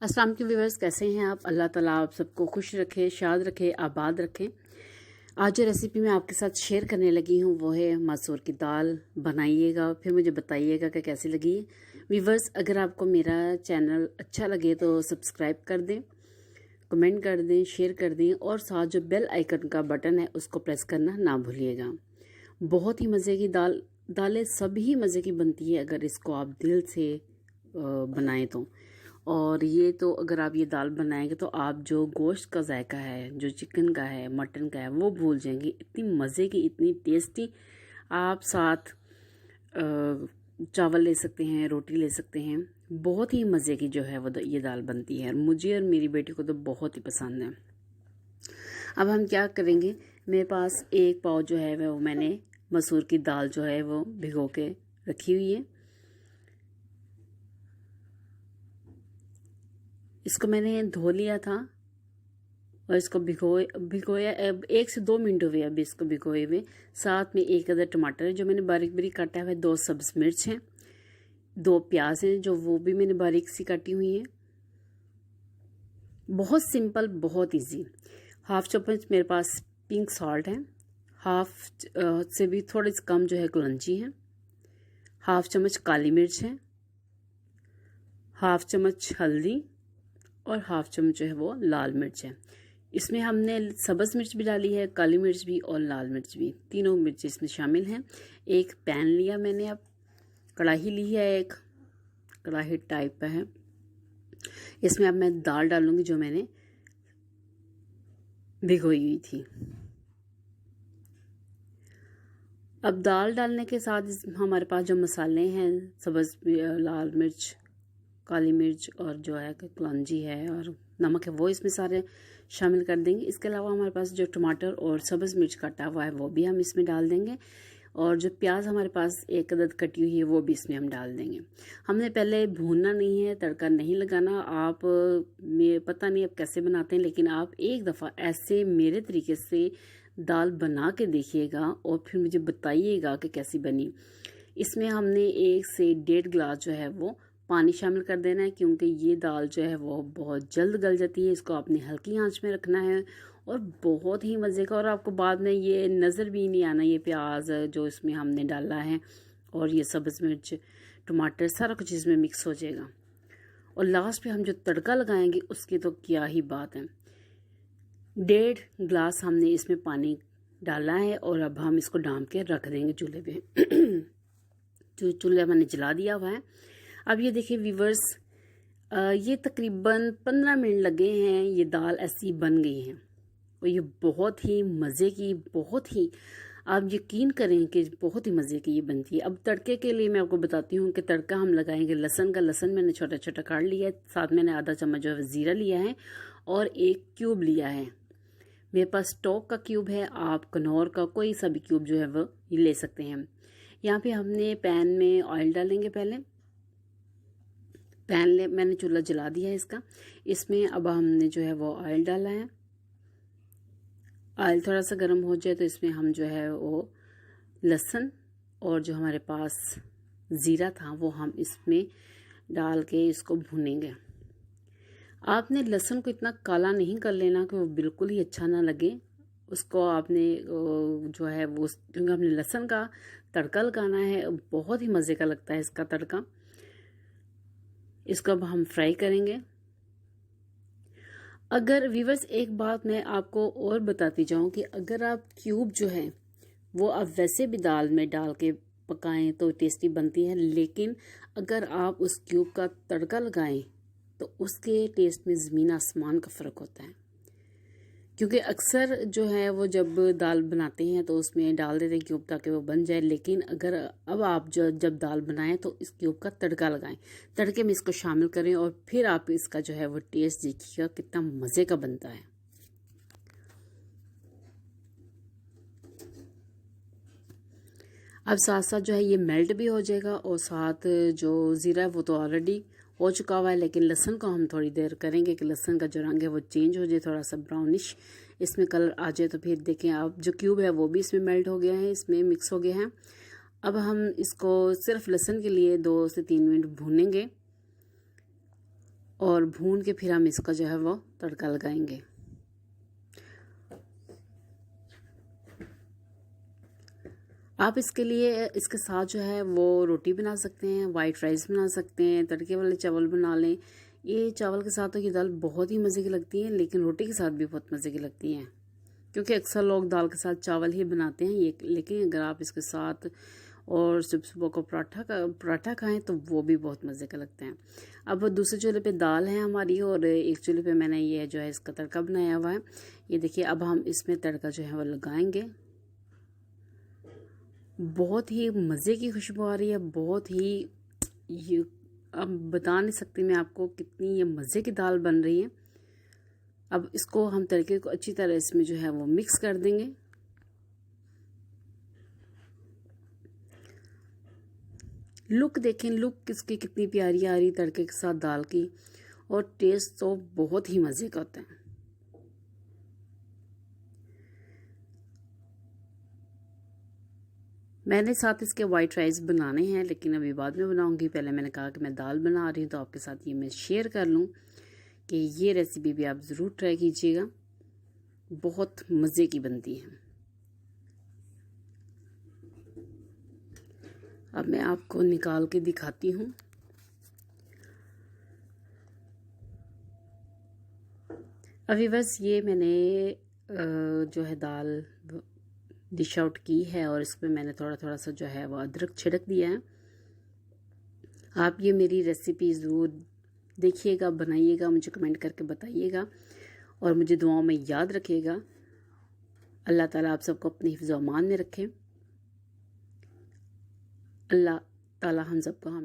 अस्सलाम वालेकुम व्यूअर्स, कैसे हैं आप। अल्लाह ताला आप सबको खुश रखे, शाद रखे, आबाद रखे। आज जो रेसिपी मैं आपके साथ शेयर करने लगी हूँ वो है मसूर की दाल। बनाइएगा, फिर मुझे बताइएगा कि कैसी लगी। व्यूअर्स, अगर आपको मेरा चैनल अच्छा लगे तो सब्सक्राइब कर दें, कमेंट कर दें, शेयर कर दें और साथ जो बेल आइकन का बटन है उसको प्रेस करना ना भूलिएगा। बहुत ही मज़े की दालें सभी मज़े की बनती है अगर इसको आप दिल से बनाएं तो। और ये तो अगर आप ये दाल बनाएंगे तो आप जो गोश्त का जायका है, जो चिकन का है, मटन का है, वो भूल जाएंगे। इतनी मज़े की, इतनी टेस्टी। आप साथ चावल ले सकते हैं, रोटी ले सकते हैं। बहुत ही मज़े की जो है वो ये दाल बनती है। मुझे और मेरी बेटी को तो बहुत ही पसंद है। अब हम क्या करेंगे, मेरे पास एक पाव जो है वो मैंने मसूर की दाल जो है वो भिगो के रखी हुई है। इसको मैंने धो लिया था और इसको भिगोया 1 से 2 मिनट हुए अभी इसको भिगोए हुए। साथ में एक अदर टमाटर है जो मैंने बारीक बारीक काटा हुआ है, 2 सब्ज मिर्च हैं, 2 प्याज हैं जो वो भी मैंने बारीक सी काटी हुई है। बहुत सिंपल, बहुत इजी। हाफ चम्मच मेरे पास पिंक सॉल्ट है, हाफ से भी थोड़ी सी कम जो है कलौंजी है, हाफ चम्मच काली मिर्च है, हाफ चम्मच हल्दी और हाफ चम्मच जो है वो लाल मिर्च है। इसमें हमने सब्ज़ मिर्च भी डाली है, काली मिर्च भी और लाल मिर्च भी, तीनों मिर्च इसमें शामिल हैं। एक पैन लिया मैंने, अब कढ़ाई ली है, एक कढ़ाई टाइप का है। इसमें अब मैं दाल डालूंगी जो मैंने भिगोई हुई थी। अब दाल डालने के साथ हमारे पास जो मसाले हैं, सब्ज़ लाल मिर्च, काली मिर्च और जो है कलौंजी है और नमक है, वो इसमें सारे शामिल कर देंगे। इसके अलावा हमारे पास जो टमाटर और सब्ज़ मिर्च कटा हुआ है वो भी हम इसमें डाल देंगे और जो प्याज हमारे पास एक अदद कटी हुई है वो भी इसमें हम डाल देंगे। हमने पहले भूनना नहीं है, तड़का नहीं लगाना। आप पता नहीं आप कैसे बनाते हैं, लेकिन आप एक दफ़ा ऐसे मेरे तरीके से दाल बना के देखिएगा और फिर मुझे बताइएगा कि कैसी बनी। इसमें हमने 1 से 1.5 गिलास जो है वो पानी शामिल कर देना है, क्योंकि ये दाल जो है वो बहुत जल्द गल जाती है। इसको आपने हल्की आंच में रखना है और बहुत ही मज़े का, और आपको बाद में ये नज़र भी नहीं आना, ये प्याज जो इसमें हमने डाला है और ये सब्ज़ मिर्च, टमाटर, सारा कुछ इसमें मिक्स हो जाएगा। और लास्ट पे हम जो तड़का लगाएंगे उसकी तो क्या ही बात है। 1.5 गिलास हमने इसमें पानी डाला है और अब हम इसको ढाँप के रख देंगे चूल्हे पे। जो चूल्हा मैंने जला दिया हुआ है। अब ये देखिए व्यूवर्स, ये तकरीबन 15 मिनट लगे हैं, ये दाल ऐसी बन गई है और ये बहुत ही मज़े की, बहुत ही, आप यकीन करें कि बहुत ही मज़े की ये बनती है। अब तड़के के लिए मैं आपको बताती हूँ कि तड़का हम लगाएंगे लहसुन का। लहसुन मैंने छोटा छोटा काट लिया है, साथ मैंने आधा चम्मच जो है ज़ीरा लिया है और 1 क्यूब लिया है। मेरे पास स्टॉक का क्यूब है, आप कनौर का कोई सा भी क्यूब जो है वो ले सकते हैं। यहाँ पे हमने पैन में ऑयल डालेंगे। पहले मैंने चूल्हा जला दिया है इसका। इसमें अब हमने जो है वो ऑयल डाला है। ऑयल थोड़ा सा गर्म हो जाए तो इसमें हम जो है वो लहसुन और जो हमारे पास ज़ीरा था वो हम इसमें डाल के इसको भूनेंगे। आपने लहसुन को इतना काला नहीं कर लेना कि वो बिल्कुल ही अच्छा ना लगे। उसको आपने जो है वो, क्योंकि हमने लहसुन का तड़का लगाना है, बहुत ही मज़े का लगता है इसका तड़का। इसको अब हम फ्राई करेंगे। अगर व्यूवर्स, एक बात मैं आपको और बताती जाऊं कि अगर आप क्यूब जो है वो आप वैसे भी दाल में डाल के पकाएं तो टेस्टी बनती है, लेकिन अगर आप उस क्यूब का तड़का लगाएं तो उसके टेस्ट में ज़मीन आसमान का फ़र्क होता है। क्योंकि अक्सर जो है वो जब दाल बनाते हैं तो उसमें डाल देते हैं क्यूब ताकि वो बन जाए, लेकिन अगर अब आप जब दाल बनाएं तो इस क्यूब का तड़का लगाएं, तड़के में इसको शामिल करें और फिर आप इसका जो है वो टेस्ट देखिएगा कितना मज़े का बनता है। अब साथ साथ जो है ये मेल्ट भी हो जाएगा और साथ जो ज़ीरा है वो तो ऑलरेडी हो चुका हुआ है, लेकिन लहसुन को हम थोड़ी देर करेंगे कि लहसुन का जो रंग है वो चेंज हो जाए, थोड़ा सा ब्राउनिश इसमें कलर आ जाए। तो फिर देखें आप, जो क्यूब है वो भी इसमें मेल्ट हो गया है, इसमें मिक्स हो गया है। अब हम इसको सिर्फ लहसुन के लिए 2 से 3 मिनट भूनेंगे और भून के फिर हम इसका जो है वो तड़का लगाएंगे। आप इसके लिए इसके साथ जो है वो रोटी बना सकते हैं, वाइट राइस बना सकते हैं, तड़के वाले चावल बना लें। ये चावल के साथ तो ये दाल बहुत ही मज़े की लगती है, लेकिन रोटी के साथ भी बहुत मज़े की लगती हैं, क्योंकि अक्सर लोग दाल के साथ चावल ही बनाते हैं ये। लेकिन अगर आप इसके साथ और सुबह को पराठा खाएं तो वो भी बहुत मज़े का लगते हैं। अब दूसरे चूल्हे पे दाल है हमारी, और एक चूल्हे पे मैंने ये जो है इसका तड़का बनाया हुआ है। ये देखिए, अब हम इसमें तड़का जो है वो लगाएंगे। बहुत ही मज़े की खुशबू आ रही है, बहुत ही, ये अब बता नहीं सकती मैं आपको कितनी ये मज़े की दाल बन रही है। अब इसको हम तड़के को अच्छी तरह इसमें जो है वो मिक्स कर देंगे। लुक देखें, लुक इसकी कितनी प्यारी आ रही तड़के के साथ दाल की, और टेस्ट तो बहुत ही मज़े का होता है। मैंने साथ इसके वाइट राइस बनाने हैं, लेकिन अभी बाद में बनाऊंगी। पहले मैंने कहा कि मैं दाल बना रही हूँ तो आपके साथ ये मैं शेयर कर लूँ कि ये रेसिपी भी आप ज़रूर ट्राई कीजिएगा, बहुत मज़े की बनती है। अब मैं आपको निकाल के दिखाती हूँ। अभी बस ये मैंने जो है दाल डिश आउट की है, और इसमें मैंने थोड़ा थोड़ा सा जो है वो अदरक छिड़क दिया है। आप ये मेरी रेसिपी ज़रूर देखिएगा, बनाइएगा, मुझे कमेंट करके बताइएगा, और मुझे दुआओं में याद रखिएगा। अल्लाह ताला आप सबको अपने हिफ्ज़ व अमान में रखे। अल्लाह ताला हम सबको हम